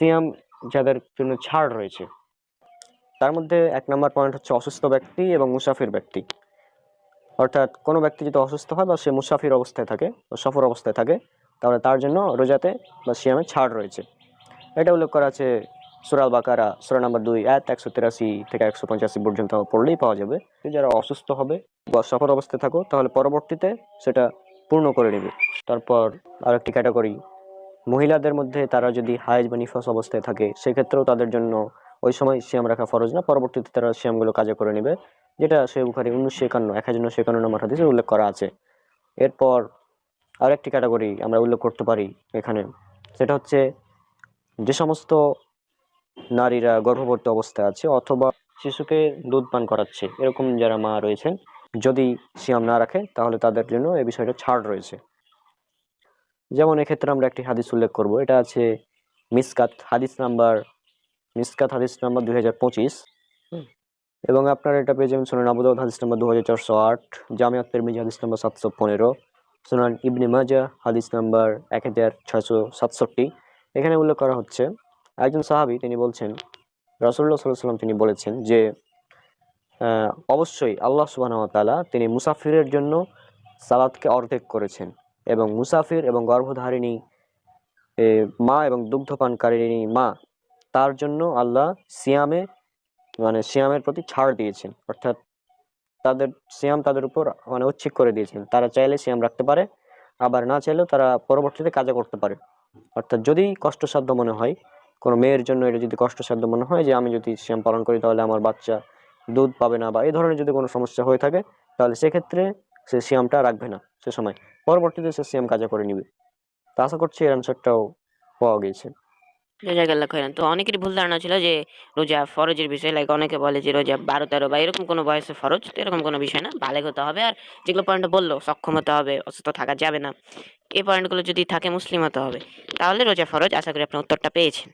সিয়াম যাদের জন্য ছাড় রয়েছে। তার মধ্যে 1 নম্বর পয়েন্ট হচ্ছে অসুস্থ ব্যক্তি এবং মুসাফির ব্যক্তি। অর্থাৎ কোনো ব্যক্তি যদি অসুস্থ হয় বা সে মুসাফির অবস্থায় থাকে বা সফর অবস্থায় থাকে, তাহলে তার জন্য রোজাতে বা সিয়ামে ছাড় রয়েছে। এটা উল্লেখ করা আছে সূরা আল বাকারা সূরা নাম্বার 2 আয়াত 183 থেকে 185 পর্যন্ত পড়লেই পাওয়া যাবে। যারা অসুস্থ হবে বা সফর অবস্থায় থাকো, তাহলে পরবর্তীতে সেটা পূর্ণ করে নেবে। তারপর আরেকটি ক্যাটাগরি মহিলাদের মধ্যে, তারা যদি হায়েজ বা নিফাস অবস্থায় থাকে, সেক্ষেত্রেও তাদের জন্য ওই সময় সিয়াম রাখা ফরজ না, পরবর্তীতে তারা সিয়ামগুলো কাজে করে নেবে, যেটা সহিহ বুখারী 1951 নম্বর হাদিসে উল্লেখ করা আছে। এরপর আরেকটি ক্যাটাগরি আমরা উল্লেখ করতে পারি এখানে, সেটা হচ্ছে যে সমস্ত নারীরা গর্ভবতী অবস্থায় আছে অথবা শিশুকে দুধ পান করাচ্ছে, এরকম যারা মা রয়েছেন, যদি সিয়াম না রাখে তাহলে তাদের জন্য এই বিষয়টা ছাড় রয়েছে। যেমন এক্ষেত্রে আমরা একটি হাদিস উল্লেখ করব, এটা আছে মিসকাত হাদিস নাম্বার 2025, এবং আপনারা এটা পেয়ে যাবেন সুনান আবু দাউদ হাদিস নাম্বার 2408, জামিআত তিরমিজি হাদিস নাম্বার 715, সুনান ইবনে মাজাহ হাদিস নাম্বার 1667। এখানে উল্লেখ করা হচ্ছে একজন সাহাবী তিনি বলছেন, রাসূলুল্লাহ সাল্লাল্লাহু আলাইহি ওয়াসাল্লাম তিনি বলেছেন যে অবশ্যই আল্লাহ সুবহানাহু ওয়া তাআলা তিনি মুসাফিরের জন্য সালাতকে অর্ধেক করেছেন, এবং মুসাফির এবং গর্ভধারিণী মা এবং দুগ্ধপানকারিণী মা, তার জন্য আল্লাহ সিয়ামের প্রতি ছাড় দিয়েছেন। অর্থাৎ তাদের সিয়াম তাদের উপর ঐচ্ছিক করে দিয়েছেন, তারা চাইলে সিয়াম রাখতে পারে, আবার না চাইলেও তারা পরবর্তীতে কাজা করতে পারে। অর্থাৎ যদি কষ্টসাধ্য মনে হয়, কোনো মেয়ের জন্য এটা যদি কষ্টসাধ্য মনে হয় যে আমি যদি সিয়াম পালন করি তাহলে আমার বাচ্চা দুধ পাবে না, বা এই ধরনের যদি কোনো সমস্যা হয়ে থাকে, তাহলে সেক্ষেত্রে সে সিয়ামটা রাখবে না, সে সময় পরবর্তীতে সে সিয়াম কাজা করে নিবে। তা আশা করছি এর অ্যান্সারটাও পাওয়া গেছে। জাযাকাল্লাহ খাইরান। তো অনেকেরই ভুল ধারণা ছিল যে রোজা ফরজের বিষয়, লাইক অনেকে বলে যে রোজা 12-13 বা এরকম কোনো বয়সে ফরজ। তো এরকম কোনো বিষয় না, বালেগ হতে হবে, আর যেগুলো পয়েন্ট বললো সক্ষম হতে হবে, অসুস্থ থাকা যাবে না, এই পয়েন্টগুলো যদি থাকে মুসলিম হতে হবে, তাহলে রোজা ফরজ। আশা করি আপনি উত্তরটা পেয়েছেন।